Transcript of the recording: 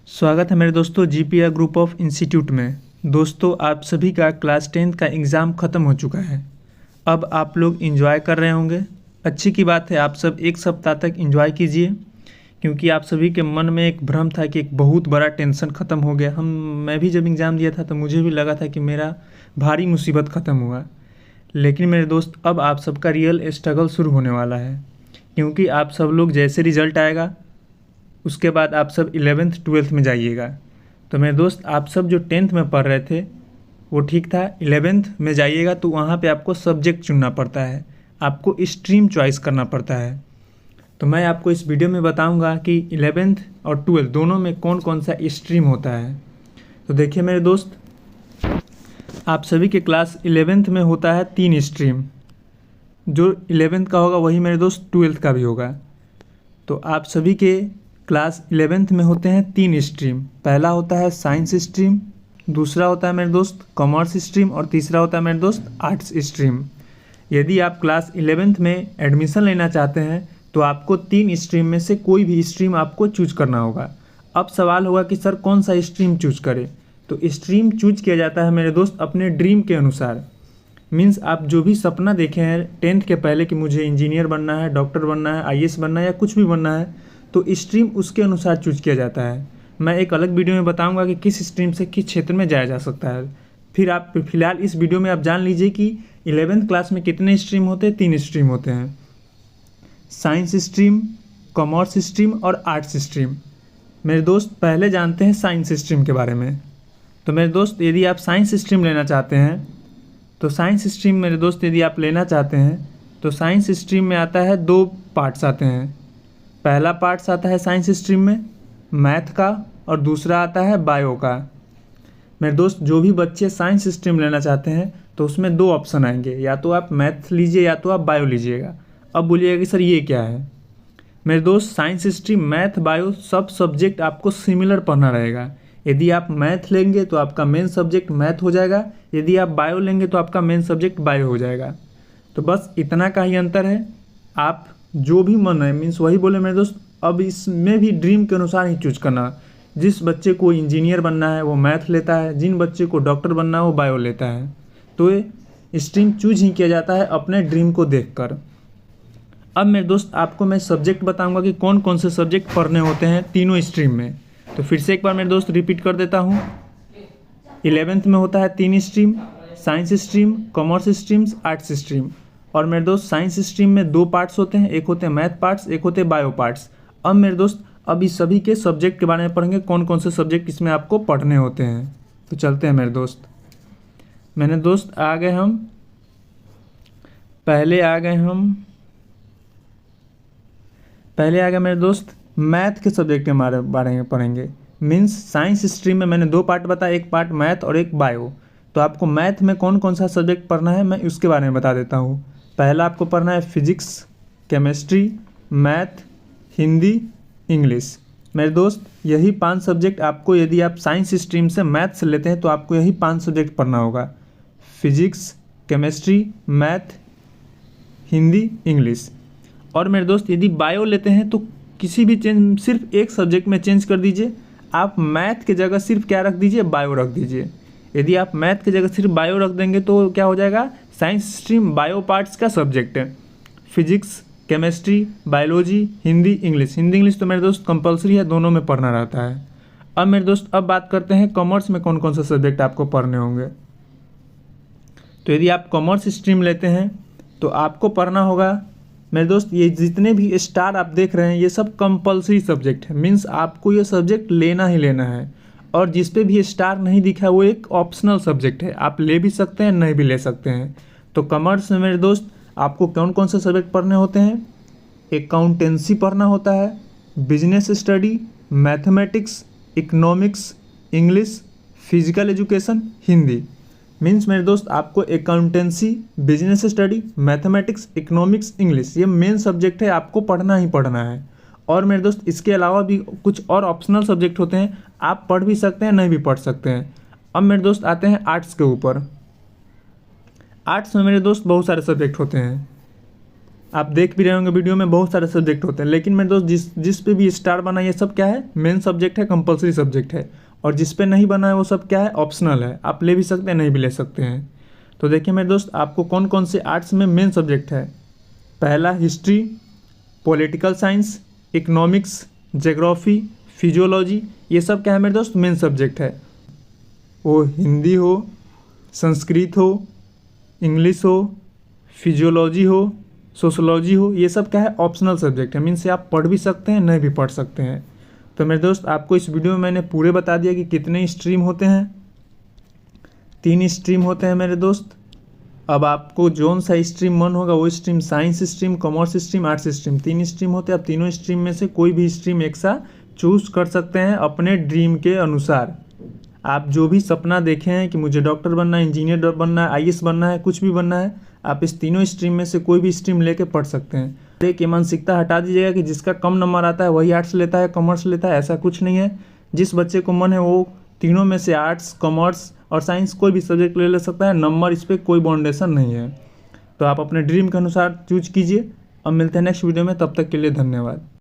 स्वागत है मेरे दोस्तों जीपीआर ग्रुप ऑफ इंस्टीट्यूट में। दोस्तों आप सभी का क्लास 10th का एग्ज़ाम ख़त्म हो चुका है। अब आप लोग एंजॉय कर रहे होंगे। अच्छी की बात है, आप सब एक सप्ताह तक एंजॉय कीजिए, क्योंकि आप सभी के मन में एक भ्रम था कि एक बहुत बड़ा टेंशन ख़त्म हो गया। मैं भी जब एग्ज़ाम दिया था तो मुझे भी लगा था कि मेरा भारी मुसीबत ख़त्म हुआ। लेकिन मेरे दोस्त अब आप सबका रियल स्ट्रगल शुरू होने वाला है, क्योंकि आप सब लोग जैसे रिज़ल्ट आएगा उसके बाद आप सब 11th 12th में जाइएगा। तो मेरे दोस्त आप सब जो 10th में पढ़ रहे थे वो ठीक था, 11th में जाइएगा तो वहाँ पे आपको सब्जेक्ट चुनना पड़ता है, आपको स्ट्रीम चॉइस करना पड़ता है। तो मैं आपको इस वीडियो में बताऊंगा कि 11th और 12th दोनों में कौन कौन सा स्ट्रीम होता है। तो देखिए मेरे दोस्त, आप सभी के क्लास 11th में होता है 3 स्ट्रीम। जो 11th का होगा वही मेरे दोस्त 12th का भी होगा। तो आप सभी के क्लास 11th में होते हैं 3 स्ट्रीम। पहला होता है साइंस स्ट्रीम, दूसरा होता है मेरे दोस्त कॉमर्स स्ट्रीम और तीसरा होता है मेरे दोस्त आर्ट्स स्ट्रीम। यदि आप क्लास 11th में एडमिशन लेना चाहते हैं तो आपको 3 स्ट्रीम में से कोई भी स्ट्रीम आपको चूज करना होगा। अब सवाल होगा कि सर कौन सा स्ट्रीम चूज करें। तो स्ट्रीम चूज किया जाता है मेरे दोस्त अपने ड्रीम के अनुसार। मीन्स आप जो भी सपना देखे हैं 10th के पहले कि मुझे इंजीनियर बनना है, डॉक्टर बनना है, आईएएस बनना है या कुछ भी बनना है, तो स्ट्रीम उसके अनुसार चूज किया जाता है। मैं एक अलग वीडियो में बताऊंगा कि किस स्ट्रीम से किस क्षेत्र में जाया जा सकता है। फिर आप फिलहाल इस वीडियो में आप जान लीजिए कि 11th क्लास में कितने स्ट्रीम होते हैं। 3 स्ट्रीम होते हैं, साइंस स्ट्रीम, कॉमर्स स्ट्रीम और आर्ट्स स्ट्रीम। मेरे दोस्त पहले जानते हैं साइंस स्ट्रीम के बारे में। तो मेरे दोस्त यदि आप साइंस स्ट्रीम लेना चाहते हैं तो साइंस स्ट्रीम मेरे दोस्त यदि आप लेना चाहते हैं तो साइंस स्ट्रीम में आता है 2 पार्ट्स आते हैं। पहला पार्ट्स आता है साइंस स्ट्रीम में मैथ का और दूसरा आता है बायो का। मेरे दोस्त जो भी बच्चे साइंस स्ट्रीम लेना चाहते हैं तो उसमें 2 ऑप्शन आएंगे, या तो आप मैथ लीजिए या तो आप बायो लीजिएगा। अब बोलिएगा कि सर ये क्या है। मेरे दोस्त साइंस स्ट्रीम मैथ बायो सब सब्जेक्ट आपको सिमिलर पढ़ना रहेगा। यदि आप मैथ लेंगे तो आपका मेन सब्जेक्ट मैथ हो जाएगा, यदि आप बायो लेंगे तो आपका मेन सब्जेक्ट बायो हो जाएगा। तो बस इतना का ही अंतर है। आप जो भी मन है मीन्स वही बोले मेरे दोस्त। अब इसमें भी ड्रीम के अनुसार ही चूज करना। जिस बच्चे को इंजीनियर बनना है वो मैथ लेता है, जिन बच्चे को डॉक्टर बनना है वो बायो लेता है। तो ये स्ट्रीम चूज ही किया जाता है अपने ड्रीम को देखकर। अब मेरे दोस्त आपको मैं सब्जेक्ट बताऊंगा कि कौन कौन से सब्जेक्ट पढ़ने होते हैं तीनों स्ट्रीम में। तो फिर से एक बार मेरे दोस्त रिपीट कर देता हूँ। 11th में होता है 3 stream, science stream, commerce streams, arts stream. और मेरे दोस्त साइंस स्ट्रीम में 2 पार्ट्स होते हैं, एक होते हैं मैथ पार्ट्स, एक होते हैं बायो पार्ट्स। अब मेरे दोस्त अब इस सभी के सब्जेक्ट के बारे में पढ़ेंगे, कौन कौन से सब्जेक्ट इसमें आपको पढ़ने होते हैं। तो चलते हैं मेरे दोस्त। मैंने दोस्त आ गए हम पहले आ गए मेरे दोस्त मैथ के सब्जेक्ट के बारे में पढ़ेंगे। मीन्स साइंस स्ट्रीम में मैंने 2 पार्ट बताया, एक पार्ट मैथ और एक बायो। तो आपको मैथ में कौन कौन सा सब्जेक्ट पढ़ना है मैं उसके बारे में बता देता हूँ। पहला आपको पढ़ना है physics, chemistry, math, Hindi, English. मेरे दोस्त यही 5 सब्जेक्ट आपको, यदि आप साइंस स्ट्रीम से मैथ से लेते हैं तो आपको यही 5 सब्जेक्ट पढ़ना होगा। Physics, chemistry, math, Hindi, English. और मेरे दोस्त यदि बायो लेते हैं तो किसी भी सिर्फ एक सब्जेक्ट में चेंज कर दीजिए। आप मैथ की जगह सिर्फ क्या रख दीजिए, बायो रख दीजिए। यदि आप मैथ की जगह सिर्फ बायो रख देंगे तो क्या हो जाएगा, साइंस स्ट्रीम बायो पार्ट्स का सब्जेक्ट है। Physics, chemistry, biology, Hindi, English. Hindi English तो मेरे दोस्त कंपलसरी है, दोनों में पढ़ना रहता है। अब मेरे दोस्त अब बात करते हैं कॉमर्स में कौन कौन से सब्जेक्ट आपको पढ़ने होंगे। तो यदि आप कॉमर्स स्ट्रीम लेते हैं तो आपको पढ़ना होगा मेरे दोस्त, ये जितने भी स्टार आप देख रहे हैं ये सब कंपलसरी सब्जेक्ट है। मीन्स आपको ये सब्जेक्ट लेना ही लेना है। और जिस पे भी स्टार नहीं दिखा वो एक ऑप्शनल सब्जेक्ट है, आप ले भी सकते हैं नहीं भी ले सकते हैं। तो कॉमर्स में मेरे दोस्त आपको कौन कौन से सब्जेक्ट पढ़ने होते हैं। अकाउंटेंसी पढ़ना होता है, business study, mathematics, economics, English, physical education, Hindi. Means मेरे दोस्त आपको accountancy, business study, mathematics, economics, English ये मेन सब्जेक्ट है, आपको पढ़ना ही पढ़ना है। और मेरे दोस्त इसके अलावा भी कुछ और ऑप्शनल सब्जेक्ट होते हैं, आप पढ़ भी सकते हैं नहीं भी पढ़ सकते हैं। अब मेरे दोस्त आते हैं आर्ट्स के ऊपर। आर्ट्स में मेरे दोस्त बहुत सारे सब्जेक्ट होते हैं। आप देख भी रहे होंगे वीडियो में बहुत सारे सब्जेक्ट होते हैं, लेकिन मेरे दोस्त जिस पे भी स्टार बना ये सब क्या है, मेन सब्जेक्ट है, कंपलसरी सब्जेक्ट है। और जिस पे नहीं बना है वो सब क्या है, ऑप्शनल है, आप ले भी सकते हैं नहीं भी ले सकते हैं। तो देखिए मेरे दोस्त, आपको कौन कौन से आर्ट्स में मेन सब्जेक्ट है। पहला history, political science, economics, geography, physiology, ये सब क्या है मेरे दोस्त, मेन सब्जेक्ट है। वो हिंदी हो, संस्कृत हो, इंग्लिश हो, फिजियोलॉजी हो, सोशोलॉजी हो, ये सब क्या है, ऑप्शनल सब्जेक्ट है। मीन्स से आप पढ़ भी सकते हैं नहीं भी पढ़ सकते हैं। तो मेरे दोस्त आपको इस वीडियो में मैंने पूरे बता दिया कि कितने स्ट्रीम होते हैं। 3 स्ट्रीम होते हैं मेरे दोस्त। अब आपको जोन सा स्ट्रीम मन होगा वो stream, science stream, commerce stream, arts stream, 3 stream होते हैं। आप तीनों स्ट्रीम में से कोई भी स्ट्रीम एक सा चूज़ कर सकते हैं अपने ड्रीम के अनुसार। आप जो भी सपना देखे हैं कि मुझे डॉक्टर बनना है, इंजीनियर बनना है, आईएएस बनना है, कुछ भी बनना है, आप इस तीनों स्ट्रीम में से कोई भी स्ट्रीम लेके पढ़ सकते हैं। एक ये मानसिकता हटा दीजिएगा कि जिसका कम नंबर आता है वही आर्ट्स लेता है, कॉमर्स लेता है, ऐसा कुछ नहीं है। जिस बच्चे को मन है वो तीनों में से आर्ट्स, कॉमर्स और साइंस कोई भी सब्जेक्ट ले सकता है। नंबर इस पर कोई बाउंडेशन नहीं है। तो आप अपने ड्रीम के अनुसार चूज कीजिए। अब मिलते हैं नेक्स्ट वीडियो में, तब तक के लिए धन्यवाद।